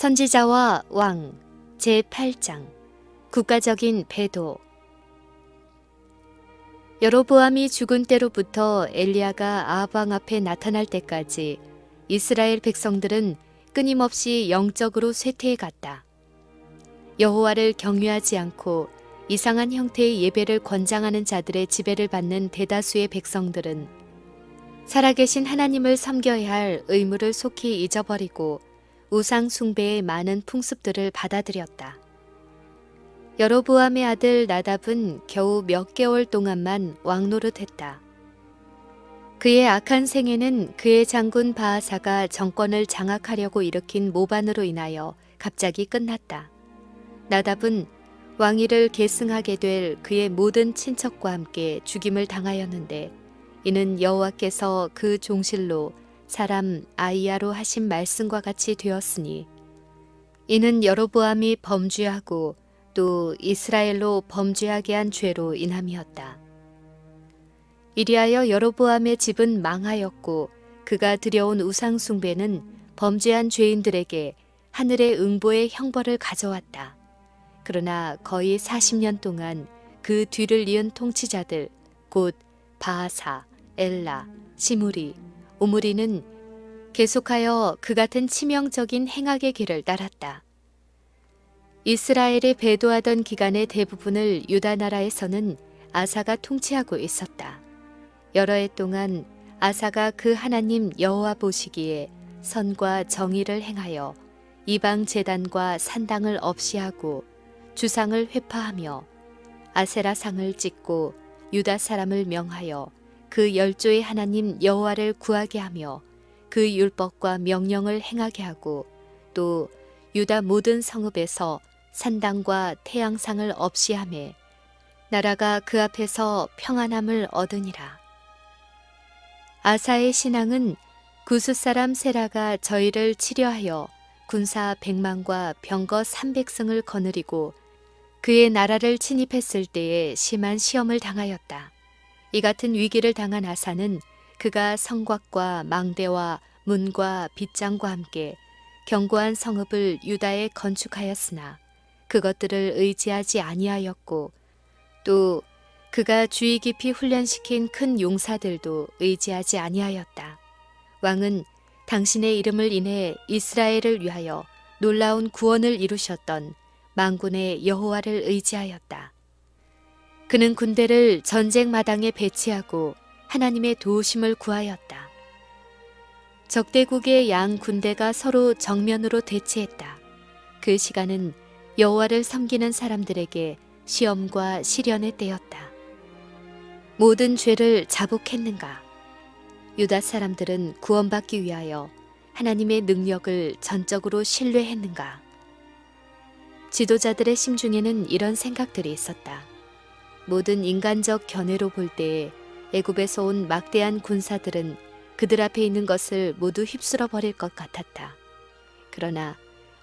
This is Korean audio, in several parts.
선지자와 왕 제8장 국가적인 배도. 여로보암이 죽은 때로부터 엘리야가 아합 왕 앞에 나타날 때까지 이스라엘 백성들은 끊임없이 영적으로 쇠퇴해 갔다. 여호와를 경외하지 않고 이상한 형태의 예배를 권장하는 자들의 지배를 받는 대다수의 백성들은 살아계신 하나님을 섬겨야 할 의무를 속히 잊어버리고 우상 숭배의 많은 풍습들을 받아들였다. 여로보암의 아들 나답은 겨우 몇 개월 동안만 왕노릇했다. 그의 악한 생애는 그의 장군 바하사가 정권을 장악하려고 일으킨 모반으로 인하여 갑자기 끝났다. 나답은 왕위를 계승하게 될 그의 모든 친척과 함께 죽임을 당하였는데, 이는 여호와께서 그 종실로 사람 아이야로 하신 말씀과 같이 되었으니, 이는 여로보암이 범죄하고 또 이스라엘로 범죄하게 한 죄로 인함이었다. 이리하여 여로보암의 집은 망하였고, 그가 들여온 우상 숭배는 범죄한 죄인들에게 하늘의 응보의 형벌을 가져왔다. 그러나 거의 40년 동안 그 뒤를 이은 통치자들, 곧 바하사, 엘라, 시므리, 오므리는 계속하여 그 같은 치명적인 행악의 길을 따랐다. 이스라엘이 배도하던 기간의 대부분을 유다 나라에서는 아사가 통치하고 있었다. 여러 해 동안 아사가 그 하나님 여호와 보시기에 선과 정의를 행하여 이방 제단과 산당을 없이하고 주상을 회파하며 아세라상을 찍고 유다 사람을 명하여 그 열조의 하나님 여호와를 구하게 하며 그 율법과 명령을 행하게 하고, 또 유다 모든 성읍에서 산당과 태양상을 없이 하매 나라가 그 앞에서 평안함을 얻으니라. 아사의 신앙은 구스 사람 세라가 저희를 치려하여 군사 100만과 병거 300승을 거느리고 그의 나라를 침입했을 때에 심한 시험을 당하였다. 이 같은 위기를 당한 아사는 그가 성곽과 망대와 문과 빗장과 함께 견고한 성읍을 유다에 건축하였으나 그것들을 의지하지 아니하였고, 또 그가 주의 깊이 훈련시킨 큰 용사들도 의지하지 아니하였다. 왕은 당신의 이름을 인해 이스라엘을 위하여 놀라운 구원을 이루셨던 만군의 여호와를 의지하였다. 그는 군대를 전쟁 마당에 배치하고 하나님의 도우심을 구하였다. 적대국의 양 군대가 서로 정면으로 대치했다. 그 시간은 여호와를 섬기는 사람들에게 시험과 시련의 때였다. 모든 죄를 자복했는가? 유다 사람들은 구원받기 위하여 하나님의 능력을 전적으로 신뢰했는가? 지도자들의 심중에는 이런 생각들이 있었다. 모든 인간적 견해로 볼 때에 애굽에서 온 막대한 군사들은 그들 앞에 있는 것을 모두 휩쓸어 버릴 것 같았다. 그러나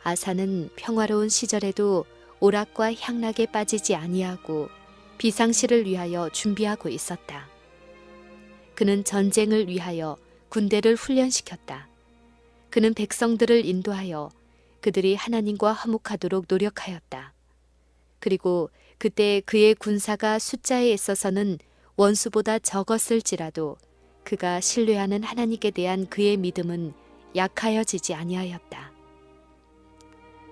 아사는 평화로운 시절에도 오락과 향락에 빠지지 아니하고 비상시를 위하여 준비하고 있었다. 그는 전쟁을 위하여 군대를 훈련시켰다. 그는 백성들을 인도하여 그들이 하나님과 화목하도록 노력하였다. 그리고 그때 그의 군사가 숫자에 있어서는 원수보다 적었을지라도 그가 신뢰하는 하나님께 대한 그의 믿음은 약하여지지 아니하였다.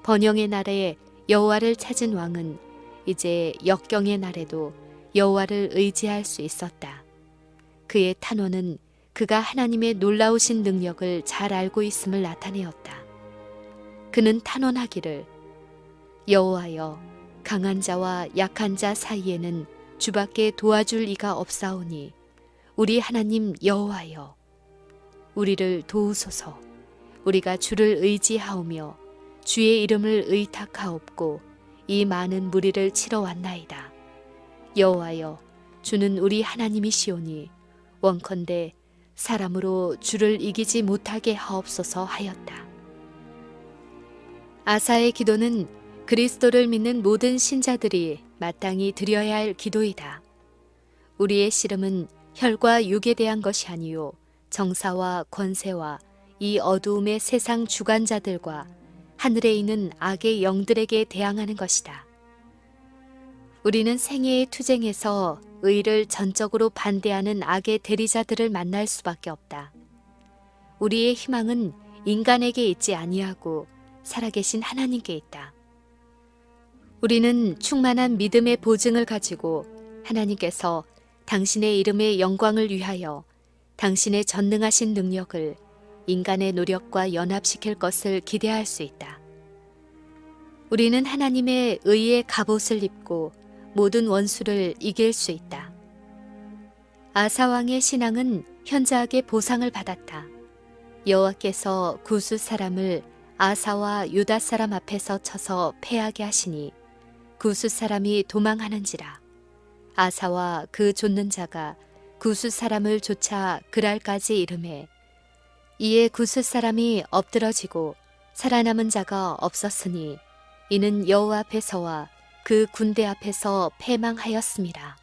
번영의 날에 여호와를 찾은 왕은 이제 역경의 날에도 여호와를 의지할 수 있었다. 그의 탄원은 그가 하나님의 놀라우신 능력을 잘 알고 있음을 나타내었다. 그는 탄원하기를, 여호와여, 강한 자와 약한 자 사이에는 주밖에 도와줄 이가 없사오니 우리 하나님 여호와여, 우리를 도우소서. 우리가 주를 의지하오며 주의 이름을 의탁하옵고 이 많은 무리를 치러 왔나이다. 여호와여, 주는 우리 하나님이시오니 원컨대 사람으로 주를 이기지 못하게 하옵소서 하였다. 아사의 기도는 그리스도를 믿는 모든 신자들이 마땅히 드려야 할 기도이다. 우리의 씨름은 혈과 육에 대한 것이 아니요 정사와 권세와 이 어두움의 세상 주관자들과 하늘에 있는 악의 영들에게 대항하는 것이다. 우리는 생애의 투쟁에서 의를 전적으로 반대하는 악의 대리자들을 만날 수밖에 없다. 우리의 희망은 인간에게 있지 아니하고 살아계신 하나님께 있다. 우리는 충만한 믿음의 보증을 가지고 하나님께서 당신의 이름의 영광을 위하여 당신의 전능하신 능력을 인간의 노력과 연합시킬 것을 기대할 수 있다. 우리는 하나님의 의의 갑옷을 입고 모든 원수를 이길 수 있다. 아사 왕의 신앙은 현저하게 보상을 받았다. 여호와께서 구스 사람을 아사와 유다 사람 앞에서 쳐서 패하게 하시니 구스 사람이 도망하는지라. 아사와 그 좇는 자가 구스 사람을 쫓아 그랄까지 이르매 이에 구스 사람이 엎드러지고 살아남은 자가 없었으니 이는 여호와 앞에서와 그 군대 앞에서 패망하였음이라.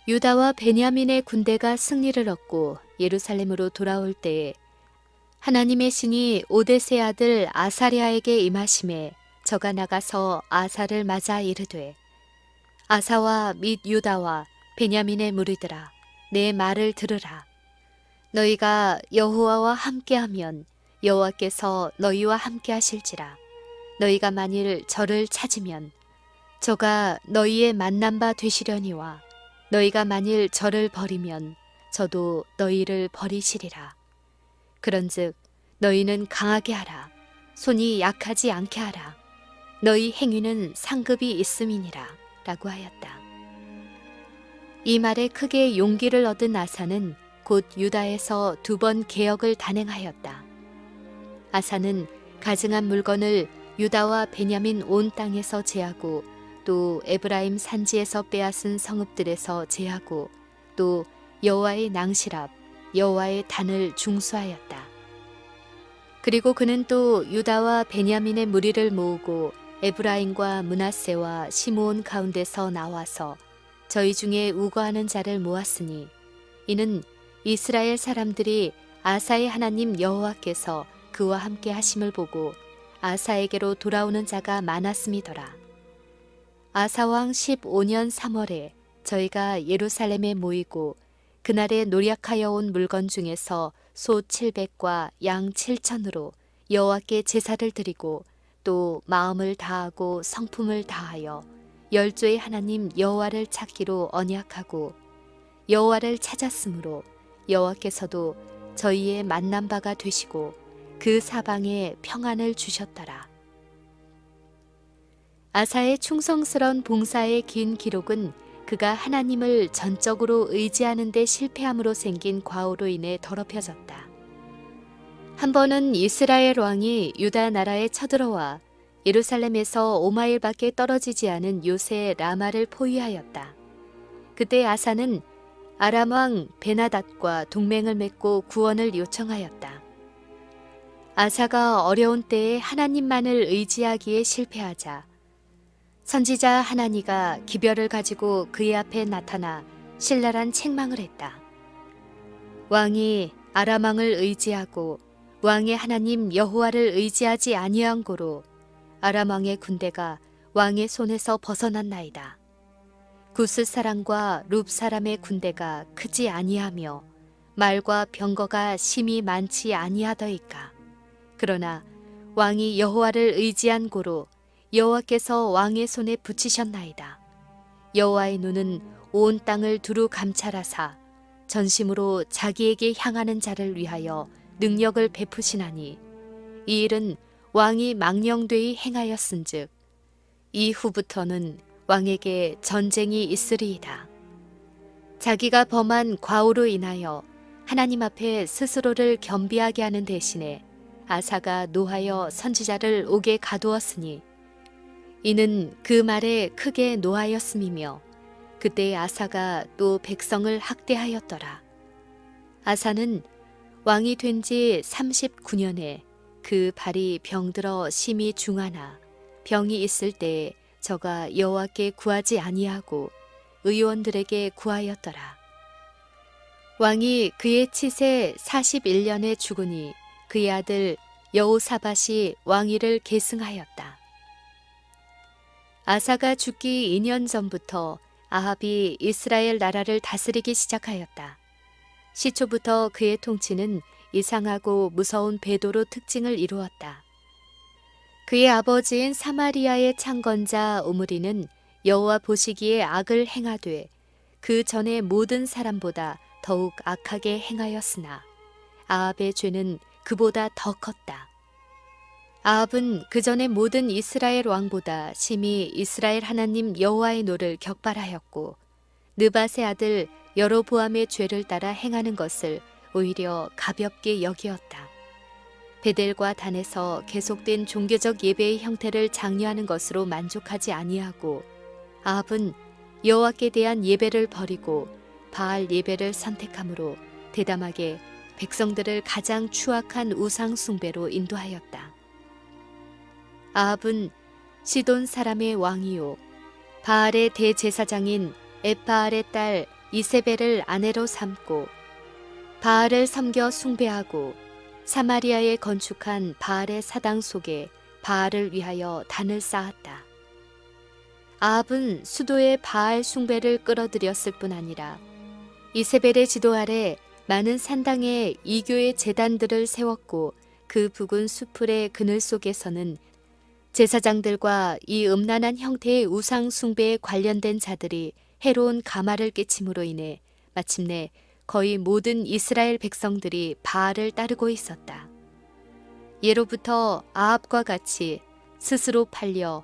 유다와 베냐민의 군대가 승리를 얻고 예루살렘으로 돌아올 때에 하나님의 신이 오데스의 아들 아사랴에게 임하심에 저가 나가서 아사를 맞아 이르되 아사와 및 유다와 베냐민의 무리들아 내 말을 들으라. 너희가 여호와와 함께하면 여호와께서 너희와 함께하실지라. 너희가 만일 저를 찾으면 저가 너희의 만난 바 되시려니와 너희가 만일 저를 버리면 저도 너희를 버리시리라. 그런즉 너희는 강하게 하라. 손이 약하지 않게 하라. 너희 행위는 상급이 있음이니라 라고 하였다. 이 말에 크게 용기를 얻은 아사는 곧 유다에서 2번 개혁을 단행하였다. 아사는 가증한 물건을 유다와 베냐민 온 땅에서 제하고 또 에브라임 산지에서 빼앗은 성읍들에서 제하고 또 여호와의 낭실 앞 여호와의 단을 중수하였다. 그리고 그는 또 유다와 베냐민의 무리를 모으고 에브라임과 므낫세와 시므온 가운데서 나와서 저희 중에 우거하는 자를 모았으니 이는 이스라엘 사람들이 아사의 하나님 여호와께서 그와 함께 하심을 보고 아사에게로 돌아오는 자가 많았음이더라. 아사왕 15년 3월에 저희가 예루살렘에 모이고 그날에 노력하여 온 물건 중에서 소 700과 양 7천으로 여호와께 제사를 드리고 또 마음을 다하고 성품을 다하여 열조의 하나님 여호와를 찾기로 언약하고 여호와를 찾았으므로 여호와께서도 저희의 만난 바가 되시고 그 사방에 평안을 주셨더라. 아사의 충성스런 봉사의 긴 기록은 그가 하나님을 전적으로 의지하는 데 실패함으로 생긴 과오로 인해 더럽혀졌다. 한 번은 이스라엘 왕이 유다 나라에 쳐들어와 예루살렘에서 5마일밖에 떨어지지 않은 요새 라마를 포위하였다. 그때 아사는 아람 왕 베나닷과 동맹을 맺고 구원을 요청하였다. 아사가 어려운 때에 하나님만을 의지하기에 실패하자 선지자 하나니가 기별을 가지고 그의 앞에 나타나 신랄한 책망을 했다. 왕이 아람 왕을 의지하고 왕의 하나님 여호와를 의지하지 아니한 고로 아람 왕의 군대가 왕의 손에서 벗어났나이다. 구스 사람과 룹 사람의 군대가 크지 아니하며 말과 병거가 심히 많지 아니하더이까. 그러나 왕이 여호와를 의지한 고로 여호와께서 왕의 손에 붙이셨나이다. 여호와의 눈은 온 땅을 두루 감찰하사 전심으로 자기에게 향하는 자를 위하여 능력을 베푸시나니 이 일은 왕이 망령되이 행하였은즉 이후부터는 왕에게 전쟁이 있으리이다. 자기가 범한 과오로 인하여 하나님 앞에 스스로를 겸비하게 하는 대신에 아사가 노하여 선지자를 옥에 가두었으니 이는 그 말에 크게 노하였음이며 그때 아사가 또 백성을 학대하였더라. 아사는 왕이 된 지 39년에 그 발이 병들어 심히 중하나 병이 있을 때에 저가 여호와께 구하지 아니하고 의원들에게 구하였더라. 왕이 그의 치세 41년에 죽으니 그의 아들 여호사밧이 왕위를 계승하였다. 아사가 죽기 2년 전부터 아합이 이스라엘 나라를 다스리기 시작하였다. 시초부터 그의 통치는 이상하고 무서운 배도로 특징을 이루었다. 그의 아버지인 사마리아의 창건자 오므리는 여호와 보시기에 악을 행하되 그 전의 모든 사람보다 더욱 악하게 행하였으나 아합의 죄는 그보다 더 컸다. 아합은 그 전의 모든 이스라엘 왕보다 심히 이스라엘 하나님 여호와의 노를 격발하였고 느밧의 아들 여로보암의 죄를 따라 행하는 것을 오히려 가볍게 여기었다. 베델과 단에서 계속된 종교적 예배의 형태를 장려하는 것으로 만족하지 아니하고 아합은 여호와께 대한 예배를 버리고 바알 예배를 선택함으로 대담하게 백성들을 가장 추악한 우상 숭배로 인도하였다. 아합은 시돈 사람의 왕이요 바알의 대제사장인 엣바알의 딸 이세벨을 아내로 삼고 바알을 섬겨 숭배하고 사마리아에 건축한 바알의 사당 속에 바알을 위하여 단을 쌓았다. 아합은 수도의 바알 숭배를 끌어들였을 뿐 아니라 이세벨의 지도 아래 많은 산당에 이교의 제단들을 세웠고 그 붉은 수풀의 그늘 속에서는 제사장들과 이 음란한 형태의 우상 숭배에 관련된 자들이 해로운 가마를 끼침으로 인해 마침내 거의 모든 이스라엘 백성들이 바알을 따르고 있었다. 예로부터 아합과 같이 스스로 팔려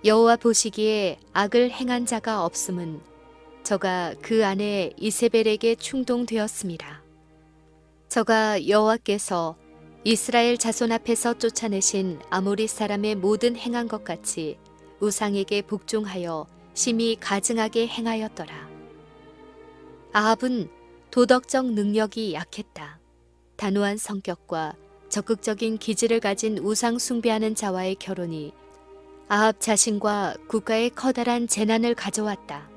여호와 보시기에 악을 행한 자가 없음은 저가 그 아내 이세벨에게 충동되었습니다. 저가 여호와께서 이스라엘 자손 앞에서 쫓아내신 아모리 사람의 모든 행한 것 같이 우상에게 복종하여 심히 가증하게 행하였더라. 아합은 도덕적 능력이 약했다. 단호한 성격과 적극적인 기질을 가진 우상 숭배하는 자와의 결혼이 아합 자신과 국가에 커다란 재난을 가져왔다.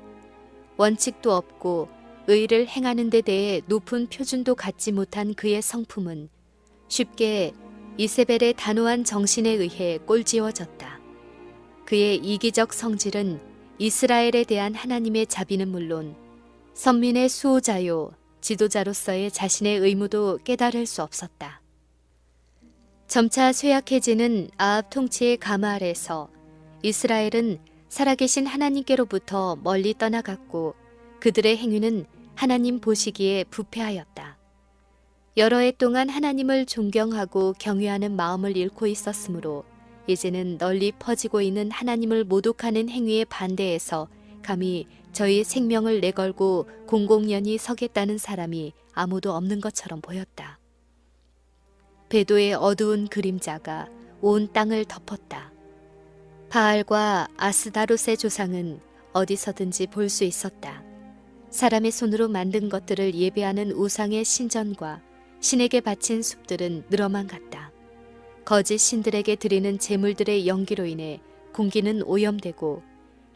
원칙도 없고 의를 행하는 데 대해 높은 표준도 갖지 못한 그의 성품은 쉽게 이세벨의 단호한 정신에 의해 꼴지워졌다. 그의 이기적 성질은 이스라엘에 대한 하나님의 자비는 물론 선민의 수호자요 지도자로서의 자신의 의무도 깨달을 수 없었다. 점차 쇠약해지는 아합 통치의 가마 아래서 이스라엘은 살아계신 하나님께로부터 멀리 떠나갔고 그들의 행위는 하나님 보시기에 부패하였다. 여러 해 동안 하나님을 존경하고 경외하는 마음을 잃고 있었으므로 이제는 널리 퍼지고 있는 하나님을 모독하는 행위에 반대해서 감히 저희 생명을 내걸고 공공연히 서겠다는 사람이 아무도 없는 것처럼 보였다. 배도의 어두운 그림자가 온 땅을 덮었다. 바알과 아스다롯의 조상은 어디서든지 볼 수 있었다. 사람의 손으로 만든 것들을 예배하는 우상의 신전과 신에게 바친 숲들은 늘어만 갔다. 거짓 신들에게 드리는 제물들의 연기로 인해 공기는 오염되고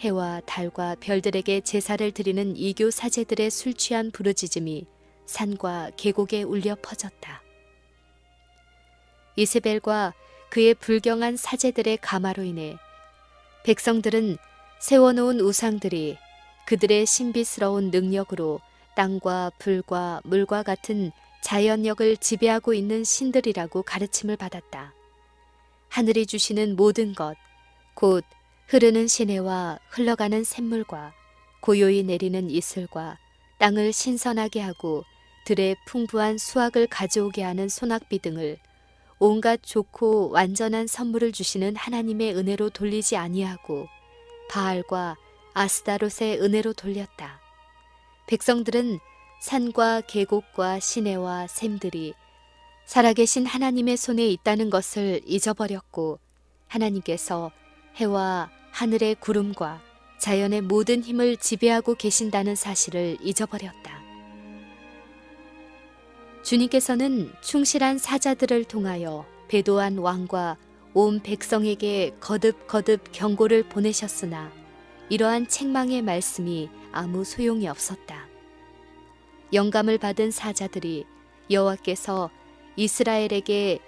해와 달과 별들에게 제사를 드리는 이교 사제들의 술 취한 부르짖음이 산과 계곡에 울려 퍼졌다. 이세벨과 그의 불경한 사제들의 가마로 인해 백성들은 세워놓은 우상들이 그들의 신비스러운 능력으로 땅과 불과 물과 같은 자연력을 지배하고 있는 신들이라고 가르침을 받았다. 하늘이 주시는 모든 것, 곧 흐르는 시내와 흘러가는 샘물과 고요히 내리는 이슬과 땅을 신선하게 하고 들의 풍부한 수확을 가져오게 하는 소낙비 등을 온갖 좋고 완전한 선물을 주시는 하나님의 은혜로 돌리지 아니하고 바알과 아스다롯의 은혜로 돌렸다. 백성들은 산과 계곡과 시내와 샘들이 살아계신 하나님의 손에 있다는 것을 잊어버렸고 하나님께서 해와 하늘의 구름과 자연의 모든 힘을 지배하고 계신다는 사실을 잊어버렸다. 주님께서는 충실한 사자들을 통하여 배도한 왕과 온 백성에게 거듭거듭 경고를 보내셨으나 이러한 책망의 말씀이 아무 소용이 없었다. 영감을 받은 사자들이 여호와께서 이스라엘에게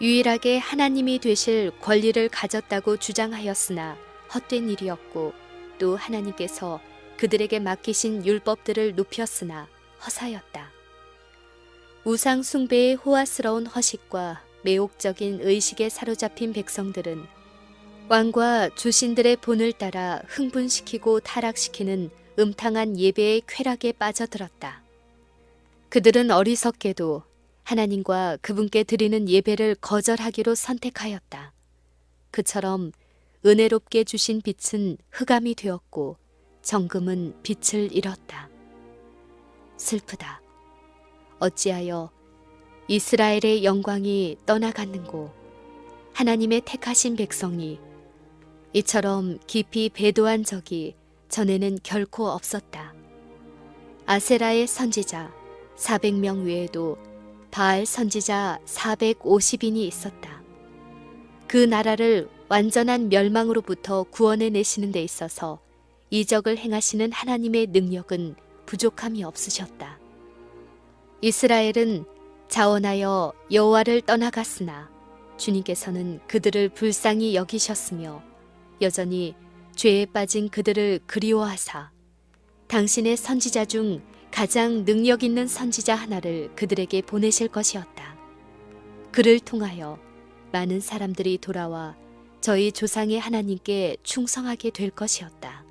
유일하게 하나님이 되실 권리를 가졌다고 주장하였으나 헛된 일이었고, 또 하나님께서 그들에게 맡기신 율법들을 눕혔으나 허사였다. 우상 숭배의 호화스러운 허식과 매혹적인 의식에 사로잡힌 백성들은 왕과 주신들의 본을 따라 흥분시키고 타락시키는 음탕한 예배의 쾌락에 빠져들었다. 그들은 어리석게도 하나님과 그분께 드리는 예배를 거절하기로 선택하였다. 그처럼 은혜롭게 주신 빛은 흑암이 되었고 정금은 빛을 잃었다. 슬프다. 어찌하여 이스라엘의 영광이 떠나갔는고, 하나님의 택하신 백성이 이처럼 깊이 배도한 적이 전에는 결코 없었다. 아세라의 선지자 400명 외에도 바알 선지자 450인이 있었다. 그 나라를 완전한 멸망으로부터 구원해 내시는 데 있어서 이적을 행하시는 하나님의 능력은 부족함이 없으셨다. 이스라엘은 자원하여 여호와를 떠나갔으나 주님께서는 그들을 불쌍히 여기셨으며 여전히 죄에 빠진 그들을 그리워하사 당신의 선지자 중 가장 능력 있는 선지자 하나를 그들에게 보내실 것이었다. 그를 통하여 많은 사람들이 돌아와 저희 조상의 하나님께 충성하게 될 것이었다.